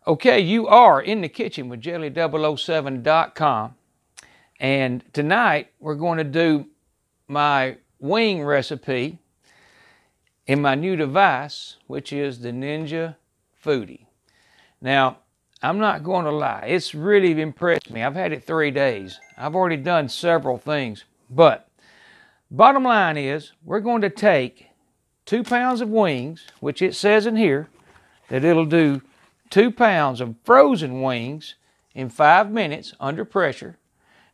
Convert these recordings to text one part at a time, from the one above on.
Okay, you are in the kitchen with jelly007.com, and tonight we're going to do my wing recipe in my new device, which is the Ninja FOODI. Now, I'm not going to lie, it's really impressed me. I've had it 3 days. I've already done several things, but bottom line is we're going to take 2 pounds of wings, which it says in here that it'll do 2 pounds of frozen wings in 5 minutes under pressure,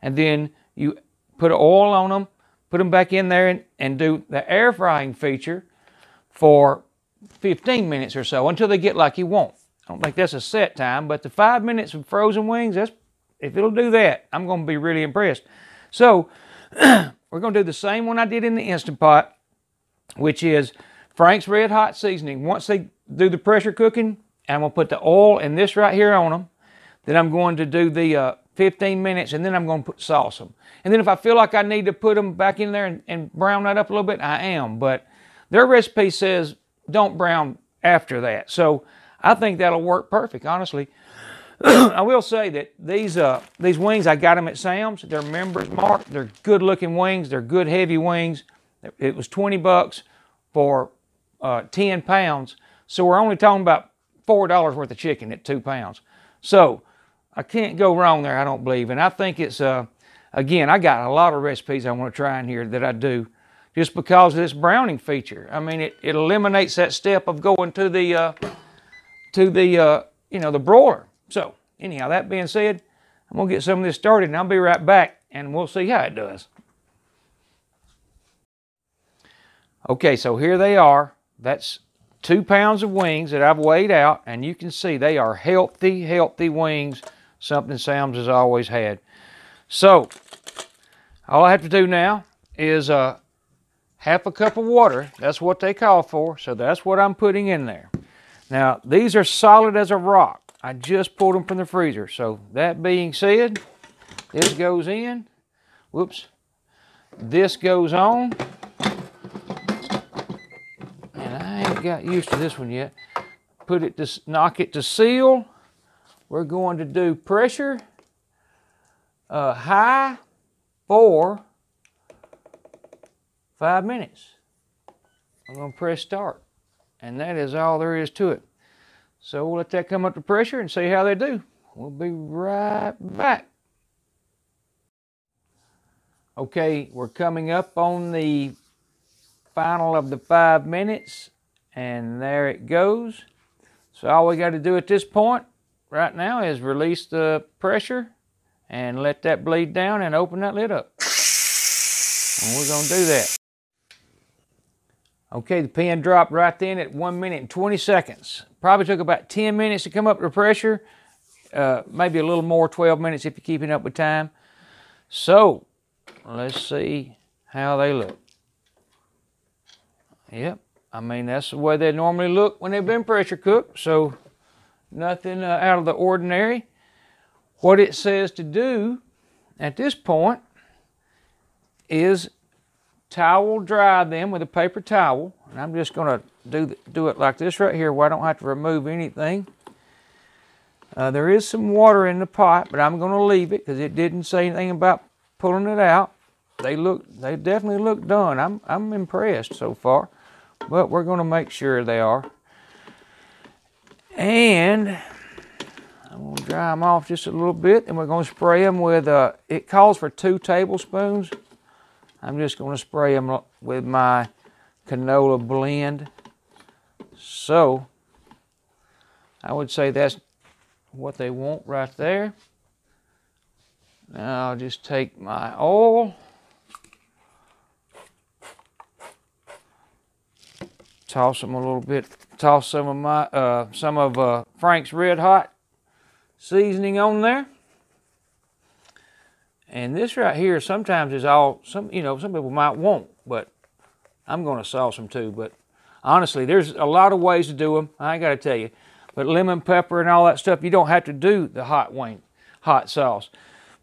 and then you put oil on them, put them back in there and do the air frying feature for 15 minutes or so until they get like you want. I don't think that's a set time, but the 5 minutes of frozen wings, if it'll do that, I'm going to be really impressed. So we're going to do the same one I did in the Instant Pot, which is Frank's Red Hot seasoning. Once they do the pressure cooking, I'm going to put the oil and this right here on them. Then I'm going to do the 15 minutes, and then I'm going to put sauce them. And then if I feel like I need to put them back in there and brown that up a little bit, I am. But their recipe says don't brown after that. So I think that'll work perfect, honestly. I will say that these wings, I got them at Sam's. They're Members Mark. They're good looking wings. They're good heavy wings. It was 20 bucks for 10 pounds. So we're only talking about $4 worth of chicken at 2 pounds. So I can't go wrong there, I don't believe. And I think it's, again, I got a lot of recipes I want to try in here that I do just because of this browning feature. I mean, it eliminates that step of going to the the broiler. So anyhow, that being said, I'm going to get some of this started and I'll be right back and we'll see how it does. Okay, so here they are. That's 2 pounds of wings that I've weighed out, and you can see they are healthy, healthy wings, something Sam's has always had. So, all I have to do now is half a cup of water. That's what they call for, so that's what I'm putting in there. Now, these are solid as a rock. I just pulled them from the freezer. So, that being said, this goes in. Whoops. This goes on. Got used to this one yet. Put it to knock it to seal. We're going to do pressure high for 5 minutes. I'm going to press start, and that is all there is to it. So we'll let that come up to pressure and see how they do. We'll be right back. Okay, we're coming up on the final of the 5 minutes. And there it goes. So all we got to do at this point right now is release the pressure and let that bleed down and open that lid up. And we're going to do that. Okay, the pan dropped right then at 1 minute and 20 seconds. Probably took about 10 minutes to come up to pressure. Maybe a little more, 12 minutes if you're keeping up with time. So let's see how they look. Yep. I mean, that's the way they normally look when they've been pressure cooked, so nothing out of the ordinary. What it says to do at this point is towel dry them with a paper towel. And I'm just going to do it like this right here where I don't have to remove anything. There is some water in the pot, but I'm going to leave it because it didn't say anything about pulling it out. They definitely look done. I'm impressed so far. But we're going to make sure they are. And I'm going to dry them off just a little bit. And we're going to spray them with, it calls for 2 tablespoons. I'm just going to spray them with my canola blend. So, I would say that's what they want right there. Now I'll just take my oil. Toss them a little bit. Toss some of my Frank's Red Hot seasoning on there. And this right here sometimes is all some people might want, but I'm going to sauce them too. But honestly, there's a lot of ways to do them. I ain't got to tell you. But lemon pepper and all that stuff, you don't have to do the hot sauce.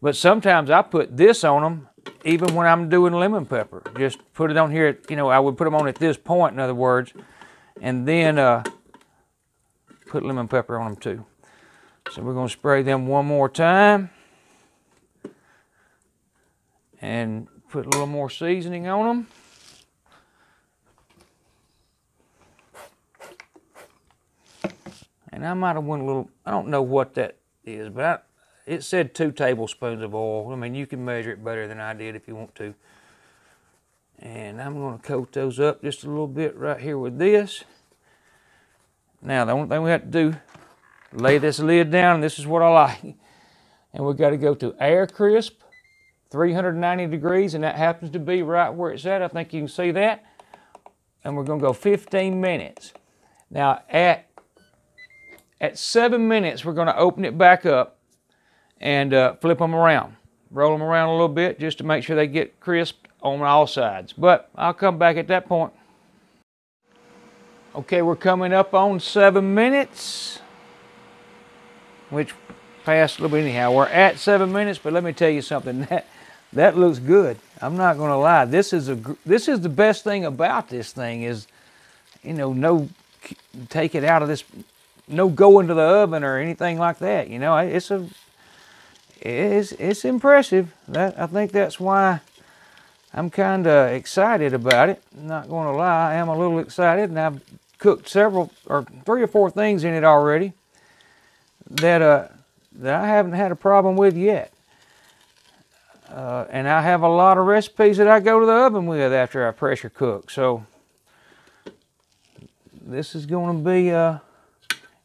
But sometimes I put this on them even when I'm doing lemon pepper. Just put it on here, I would put them on at this point, in other words, and then put lemon pepper on them too. So we're going to spray them one more time and put a little more seasoning on them. And I might have went a little, I don't know what that is, but it said 2 tablespoons of oil. I mean, you can measure it better than I did if you want to. And I'm going to coat those up just a little bit right here with this. Now, the only thing we have to do, lay this lid down, and this is what I like. And we've got to go to air crisp, 390 degrees, and that happens to be right where it's at. I think you can see that. And we're going to go 15 minutes. Now, at 7 minutes, we're going to open it back up and flip them around. Roll them around a little bit just to make sure they get crisp on all sides. But I'll come back at that point. Okay, we're coming up on 7 minutes, which passed a little bit anyhow. We're at 7 minutes, but let me tell you something. That looks good. I'm not going to lie. This is the best thing about this thing is, you know, no take it out of this, no go into the oven or anything like that. You know, it's impressive. I think that's why I'm kind of excited about it. I'm not going to lie, I am a little excited, and I've cooked 3 or 4 things in it already that I haven't had a problem with yet. And I have a lot of recipes that I go to the oven with after I pressure cook. So this is going to be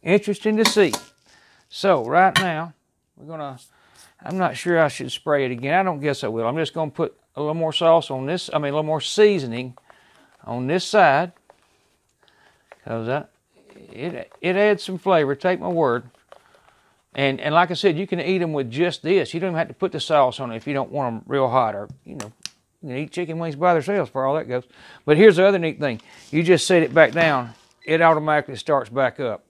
interesting to see. So right now, I'm not sure I should spray it again. I don't guess I will. I'm just going to put a little more sauce on this, a little more seasoning on this side. Because it adds some flavor, take my word. And like I said, you can eat them with just this. You don't even have to put the sauce on it if you don't want them real hot. Or, you know, you can eat chicken wings by themselves for all that goes. But here's the other neat thing. You just set it back down, it automatically starts back up.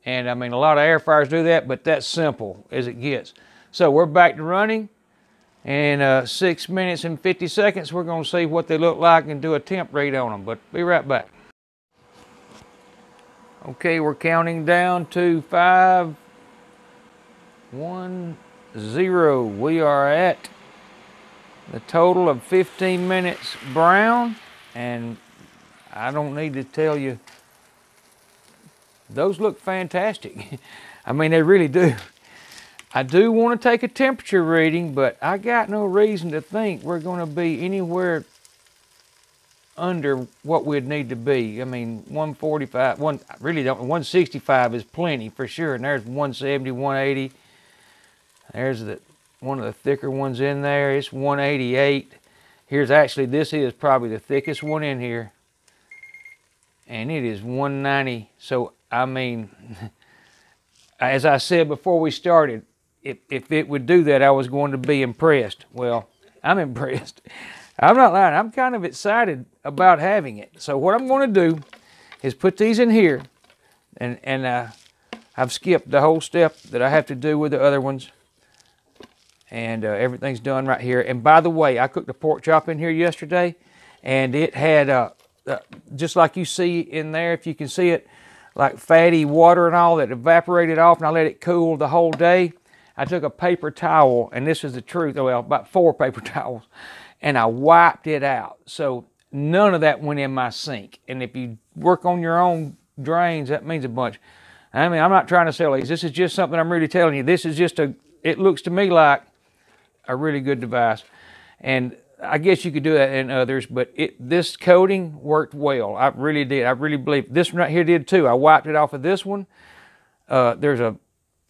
And I mean, a lot of air fryers do that, but that's simple as it gets. So we're back to running. In 6 minutes and 50 seconds, we're going to see what they look like and do a temp read on them. But be right back. Okay, we're counting down to 5, 1, 0. We are at the total of 15 minutes brown, and I don't need to tell you, those look fantastic. I mean, they really do. I do want to take a temperature reading, but I got no reason to think we're going to be anywhere under what we'd need to be. I mean, 145, I really don't, 165 is plenty for sure, and there's 170, 180. There's one of the thicker ones in there. It's 188. Here's actually, this is probably the thickest one in here, and it is 190. So, I mean, as I said before we started, if it would do that, I was going to be impressed. Well, I'm impressed. I'm not lying. I'm kind of excited about having it. So what I'm going to do is put these in here, and I've skipped the whole step that I have to do with the other ones, and everything's done right here. And by the way, I cooked a pork chop in here yesterday, and it had just like you see in there, if you can see it, like fatty water and all that evaporated off, and I let it cool the whole day. I took a paper towel, and this is the truth, well, about 4 paper towels, and I wiped it out. So none of that went in my sink. And if you work on your own drains, that means a bunch. I mean, I'm not trying to sell these. This is just something I'm really telling you. This is just it looks to me like a really good device. And I guess you could do that in others, but this coating worked well. I really did. I really believe this one right here did too. I wiped it off of this one.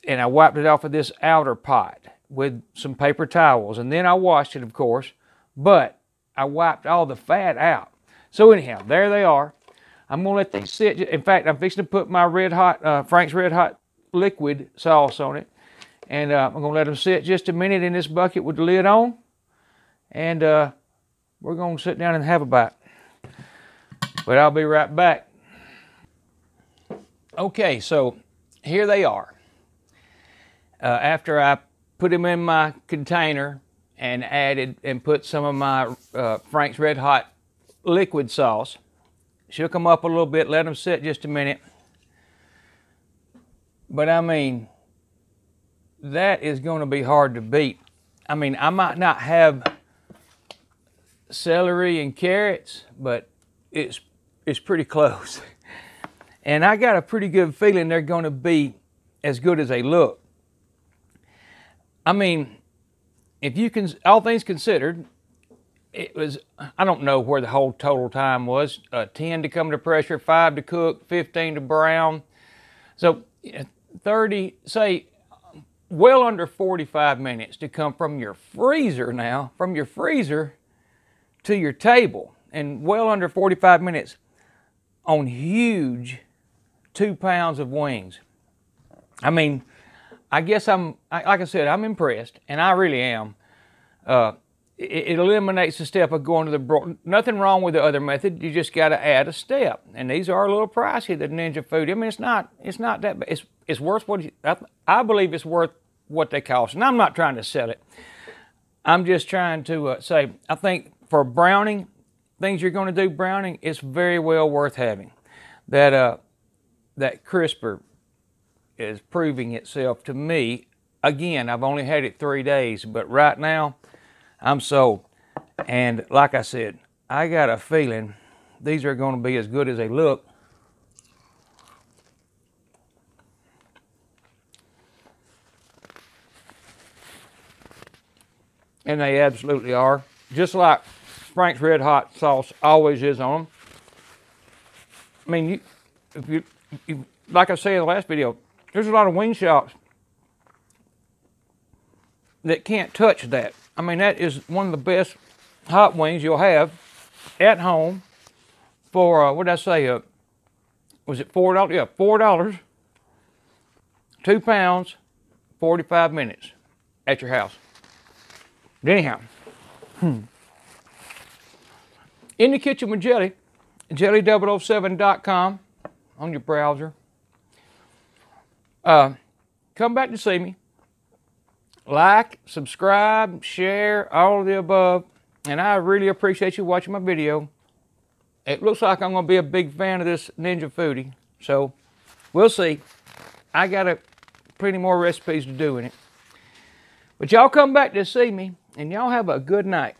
And I wiped it off of this outer pot with some paper towels. And then I washed it, of course, but I wiped all the fat out. So anyhow, there they are. I'm going to let these sit. In fact, I'm fixing to put my Frank's Red Hot liquid sauce on it. And I'm going to let them sit just a minute in this bucket with the lid on. And we're going to sit down and have a bite. But I'll be right back. Okay, so here they are. After I put them in my container and added and put some of my Frank's Red Hot liquid sauce, shook them up a little bit, let them sit just a minute. But I mean, that is going to be hard to beat. I mean, I might not have celery and carrots, but it's pretty close. And I got a pretty good feeling they're going to be as good as they look. I mean, if you can, all things considered, it was, I don't know where the whole total time was, 10 to come to pressure, 5 to cook, 15 to brown. So 30, say, well under 45 minutes to come from your freezer now, from your freezer to your table, and well under 45 minutes on huge 2 pounds of wings. I mean, I guess like I said, I'm impressed, and I really am. It eliminates the step of going to the broiler. Nothing wrong with the other method. You just got to add a step, and these are a little pricey. The Ninja FOODI. I mean, it's not that bad. It's worth what I believe it's worth what they cost. And I'm not trying to sell it. I'm just trying to say I think for browning, things you're going to do browning, it's very well worth having. That crisper is proving itself to me. Again, I've only had it 3 days, but right now I'm sold. And like I said, I got a feeling these are going to be as good as they look. And they absolutely are. Just like Frank's Red Hot sauce always is on them. I mean, if you like I said in the last video, there's a lot of wing shops that can't touch that. I mean, that is one of the best hot wings you'll have at home for, what did I say, was it $4? Yeah, $4, 2 pounds, 45 minutes at your house. But anyhow, in the kitchen with Jelly, jelly007.com on your browser. Come back to see me. Like, subscribe, share, all of the above. And I really appreciate you watching my video. It looks like I'm going to be a big fan of this Ninja FOODI. So, we'll see. I got plenty more recipes to do in it. But y'all come back to see me, and y'all have a good night.